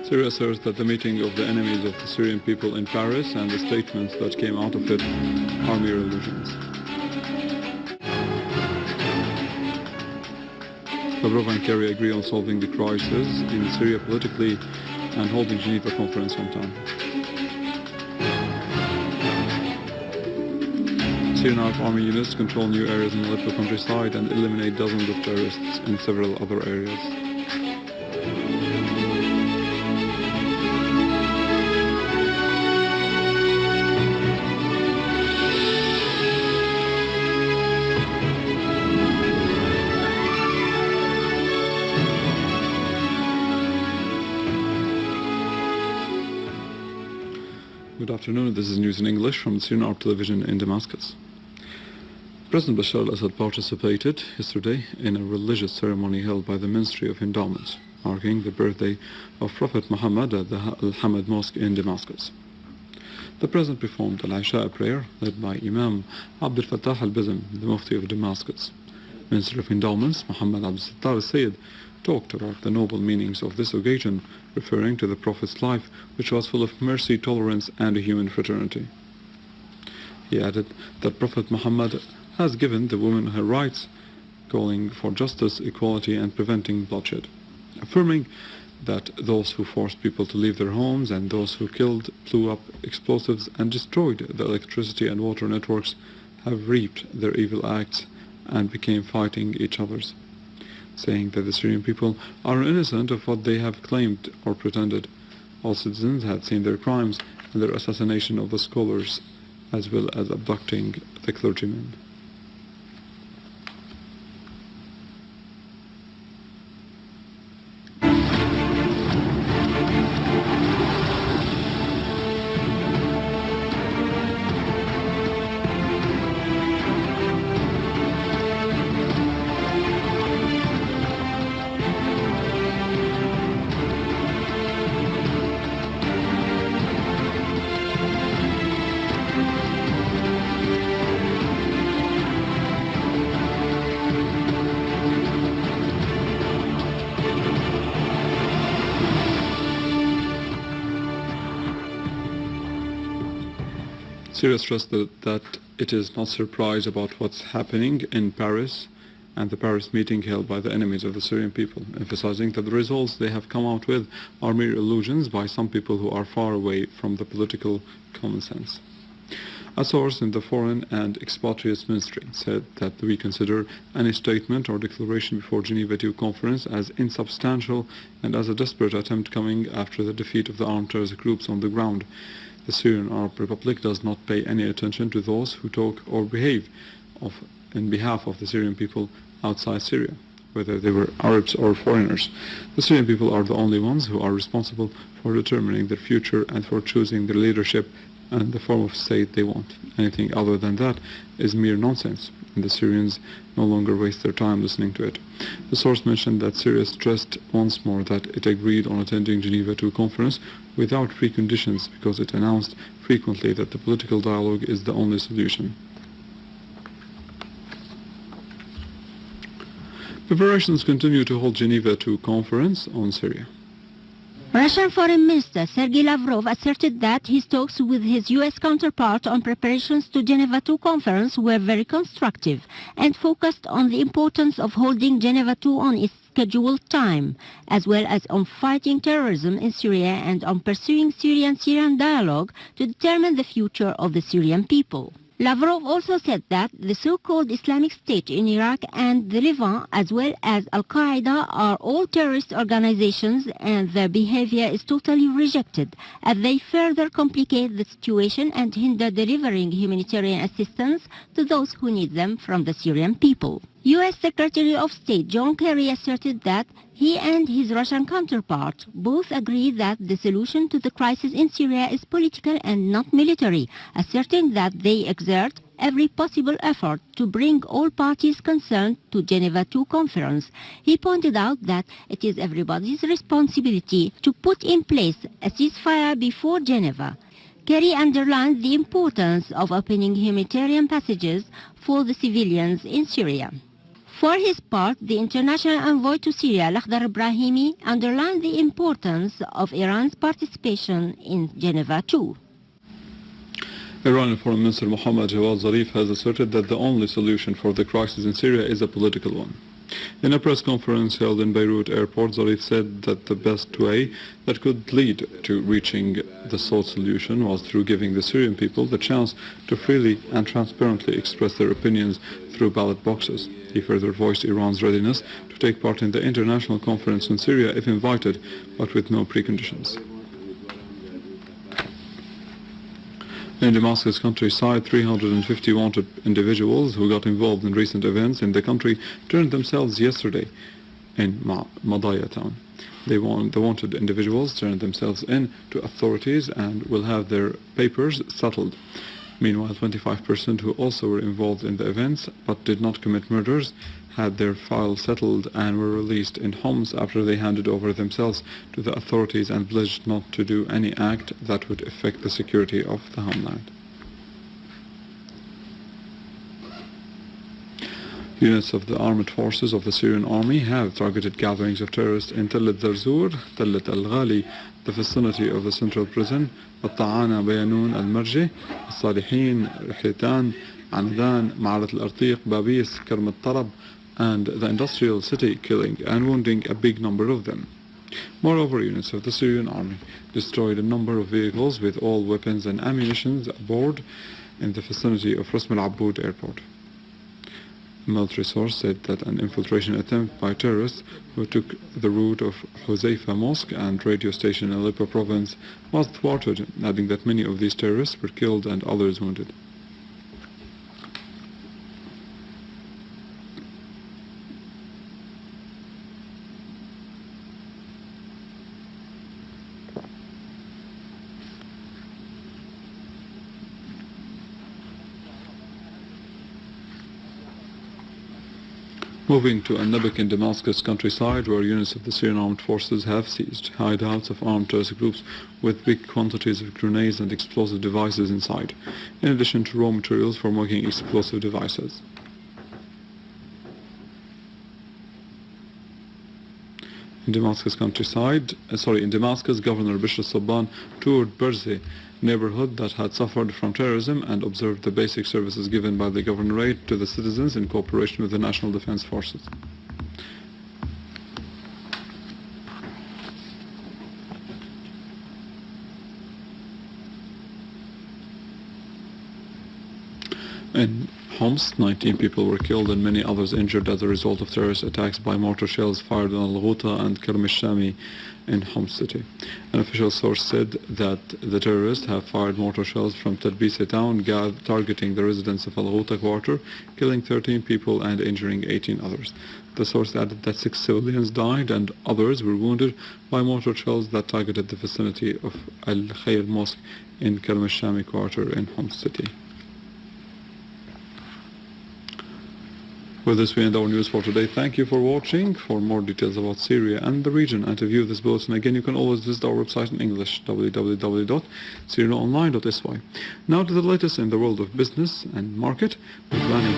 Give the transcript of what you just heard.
Syria asserts that the meeting of the enemies of the Syrian people in Paris and the statements that came out of it are mere illusions. Lavrov and Kerry agree on solving the crisis in Syria politically and holding Geneva conference sometime. Syrian Army units control new areas in Aleppo countryside and eliminate dozens of terrorists in several other areas. Good afternoon, this is news in English from Syrian Army television in Damascus. President Bashar al-Assad participated yesterday in a religious ceremony held by the Ministry of Endowments, marking the birthday of Prophet Mohammad at the al-Hamad Mosque in Damascus. The President performed al-Isha prayer led by Imam Abdel Fattah al-Bizm, the Mufti of Damascus. Minister of Endowments Mohammad Abdel Sattar al-Sayyid talked about the noble meanings of this occasion, referring to the Prophet's life, which was full of mercy, tolerance, and a human fraternity. He added that Prophet Muhammad has given the woman her rights, calling for justice, equality, and preventing bloodshed, affirming that those who forced people to leave their homes and those who killed, blew up explosives, and destroyed the electricity and water networks have reaped their evil acts and became fighting each other's, saying that the Syrian people are innocent of what they have claimed or pretended. All citizens had seen their crimes and their assassination of the scholars, as well as abducting the clergymen. Syria stressed that it is not surprised about what's happening in Paris and the Paris meeting held by the enemies of the Syrian people, emphasizing that the results they have come out with are mere illusions by some people who are far away from the political common sense. A source in the Foreign and Expatriates Ministry said that we consider any statement or declaration before Geneva II conference as insubstantial and as a desperate attempt coming after the defeat of the armed terrorist groups on the ground. The Syrian Arab Republic does not pay any attention to those who talk or behave in behalf of the Syrian people outside Syria, whether they were Arabs or foreigners. The Syrian people are the only ones who are responsible for determining their future and for choosing their leadership and the form of state they want. Anything other than that is mere nonsense, and the Syrians no longer waste their time listening to it. The source mentioned that Syria stressed once more that it agreed on attending Geneva II conference without preconditions because it announced frequently that the political dialogue is the only solution. Preparations continue to hold Geneva II conference on Syria. Russian Foreign Minister Sergei Lavrov asserted that his talks with his U.S. counterpart on preparations to Geneva II conference were very constructive and focused on the importance of holding Geneva II on its scheduled time, as well as on fighting terrorism in Syria and on pursuing Syrian dialogue to determine the future of the Syrian people. Lavrov also said that the so-called Islamic State in Iraq and the Levant, as well as Al-Qaeda, are all terrorist organizations and their behavior is totally rejected, as they further complicate the situation and hinder delivering humanitarian assistance to those who need them from the Syrian people. U.S. Secretary of State John Kerry asserted that he and his Russian counterpart both agree that the solution to the crisis in Syria is political and not military, asserting that they exert every possible effort to bring all parties concerned to Geneva II conference. He pointed out that it is everybody's responsibility to put in place a ceasefire before Geneva. Kerry underlined the importance of opening humanitarian passages for the civilians in Syria. For his part, the international envoy to Syria, Lakhdar Ibrahimi, underlined the importance of Iran's participation in Geneva too. Iranian Foreign Minister Mohammad has asserted that the only solution for the crisis in Syria is a political one. In a press conference held in Beirut airport, Zarif said that the best way that could lead to reaching the sought solution was through giving the Syrian people the chance to freely and transparently express their opinions through ballot boxes. He further voiced Iran's readiness to take part in the international conference in Syria if invited, but with no preconditions. In Damascus countryside, 350 wanted individuals who got involved in recent events in the country turned themselves yesterday in Madaya town. The wanted individuals turned themselves in to authorities and will have their papers settled. Meanwhile, 25% who also were involved in the events but did not commit murders had their files settled and were released in Homs after they handed over themselves to the authorities and pledged not to do any act that would affect the security of the homeland. Units of the armed forces of the Syrian Army have targeted gatherings of terrorists in Tel al-Zarzour, Tel al-Ghali, the vicinity of the central prison, Al-Ta'ana, Bayanoun, Al-Marji, Al-Salihin, Rihitan, Anadan, Ma'arat al-Artiq, Babis, Karm al-Tarab, and the industrial city, killing and wounding a big number of them. Moreover, units of the Syrian Army destroyed a number of vehicles with all weapons and ammunition aboard in the vicinity of Rasm al-Abboud airport. A military source said that an infiltration attempt by terrorists who took the route of Huzaifa Mosque and radio station in Aleppo province was thwarted, adding that many of these terrorists were killed and others wounded. Moving to An-Nabak in Damascus countryside, where units of the Syrian armed forces have seized hideouts of armed terrorist groups with big quantities of grenades and explosive devices inside, in addition to raw materials for making explosive devices. In Damascus countryside, in Damascus, Governor Bishr Sabban toured Berze, neighborhood that had suffered from terrorism, and observed the basic services given by the governorate to the citizens in cooperation with the National Defense Forces. In Homs, 19 people were killed and many others injured as a result of terrorist attacks by mortar shells fired on Al-Ghouta and Karm al-Shami in Homs city. An official source said that the terrorists have fired mortar shells from Talbisa town, targeting the residents of Al-Ghouta quarter, killing 13 people and injuring 18 others. The source added that 6 civilians died and others were wounded by mortar shells that targeted the vicinity of Al-Khair Mosque in Karm al-Shami quarter in Homs city. With this, we end our news for today. Thank you for watching. For more details about Syria and the region and to view this bulletin again, you can always visit our website in English, www.syrianonline.sy. Now to the latest in the world of business and market with Rani.